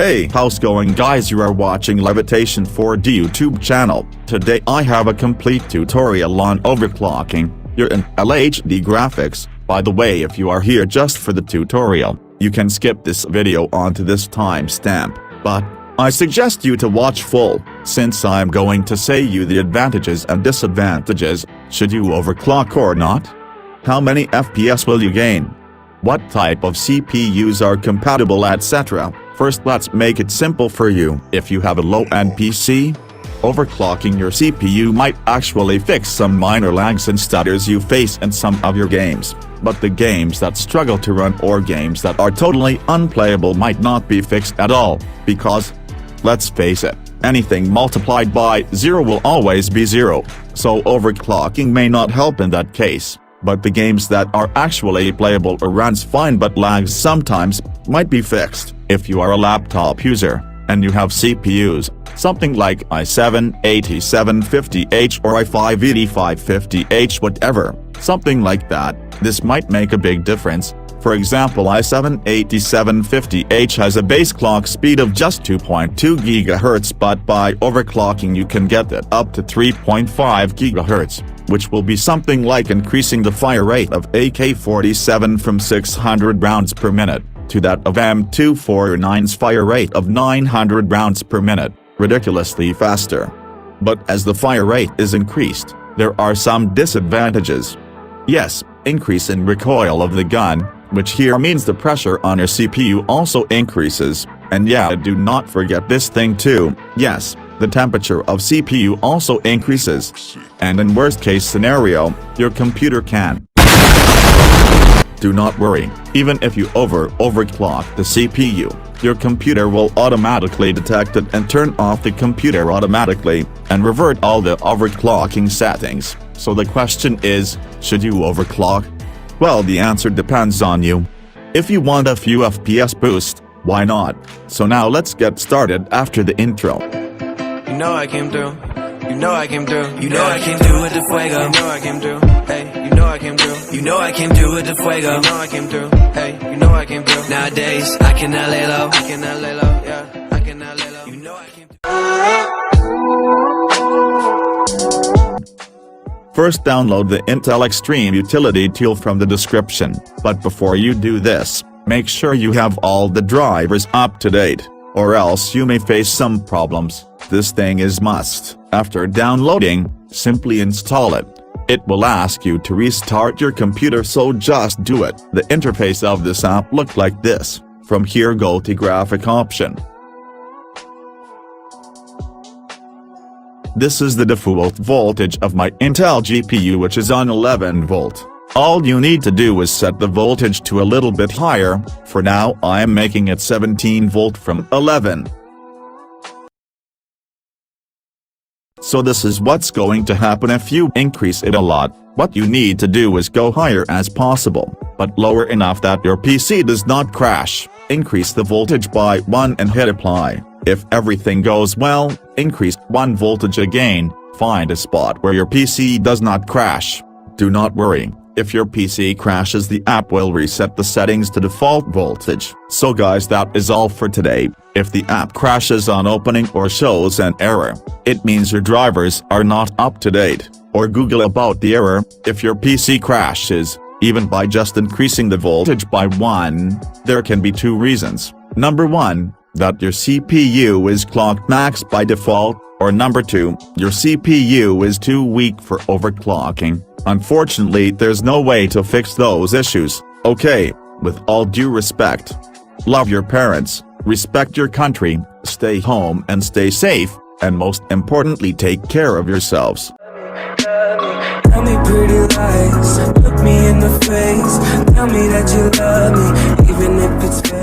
Hey, how's going guys? You are watching Levitation 4D YouTube channel. Today I have a complete tutorial on overclocking your LHD graphics. By the way, if you are here just for the tutorial, you can skip this video onto this timestamp, but I suggest you to watch full, since I'm going to say you the advantages and disadvantages, should you overclock or not. How many FPS will you gain? What type of CPUs are compatible, etc. First, let's make it simple for you. If you have a low-end PC, overclocking your CPU might actually fix some minor lags and stutters you face in some of your games, but the games that struggle to run or games that are totally unplayable might not be fixed at all, because, let's face it, anything multiplied by 0 will always be 0, so overclocking may not help in that case. But the games that are actually playable or runs fine but lags sometimes might be fixed. If you are a laptop user, and you have CPUs, something like i7-8750H or i5-8550H, whatever, something like that, this might make a big difference. For example, i7-8750H has a base clock speed of just 2.2 GHz, but by overclocking you can get it up to 3.5 GHz, which will be something like increasing the fire rate of AK-47 from 600 rounds per minute to that of M249's fire rate of 900 rounds per minute, ridiculously faster. But as the fire rate is increased, there are some disadvantages. Yes, increase in recoil of the gun, which here means the pressure on your CPU also increases, and yeah, do not forget this thing too, yes, the temperature of CPU also increases, and in worst case scenario, your computer can. Do not worry, even if you overclock the CPU, your computer will automatically detect it and turn off the computer automatically, and revert all the overclocking settings. So the question is, should you overclock? Well, the answer depends on you. If you want a few FPS boost, why not? So now let's get started after the intro. You know I came through. You know I came through. You know I came through with the fuego. You know I came through. Hey, you know I came through. You know I came through with the fuego. You know I came through. Hey, you know I came through. Nowadays I cannot lay low. I cannot lay low. Yeah, I cannot lay low. You know I came through. First, download the Intel Extreme Utility tool from the description, but before you do this, make sure you have all the drivers up to date, or else you may face some problems. This thing is must. After downloading, simply install it. It will ask you to restart your computer, so just do it. The interface of this app looks like this. From here, go to graphic option. This is the default voltage of my Intel GPU, which is on 11 volt. All you need to do is set the voltage to a little bit higher. For now I am making it 17 volt from 11. So this is what's going to happen if you increase it a lot. What you need to do is go higher as possible, but lower enough that your PC does not crash. Increase the voltage by 1 and hit apply. If everything goes well, increase 1 voltage again. Find a spot where your PC does not crash. Do not worry, if your PC crashes, the app will reset the settings to default voltage. So guys, that is all for today. If the app crashes on opening or shows an error, it means your drivers are not up to date. Or Google about the error. If your PC crashes, even by just increasing the voltage by 1, there can be 2 reasons. Number 1, that your CPU is clocked max by default, or number 2, your CPU is too weak for overclocking. Unfortunately, there's no way to fix those issues. Okay, with all due respect, love your parents, respect your country, stay home and stay safe, and most importantly, take care of yourselves. Tell me pretty lies, look me in the face, tell me that you love me, even if it's fake.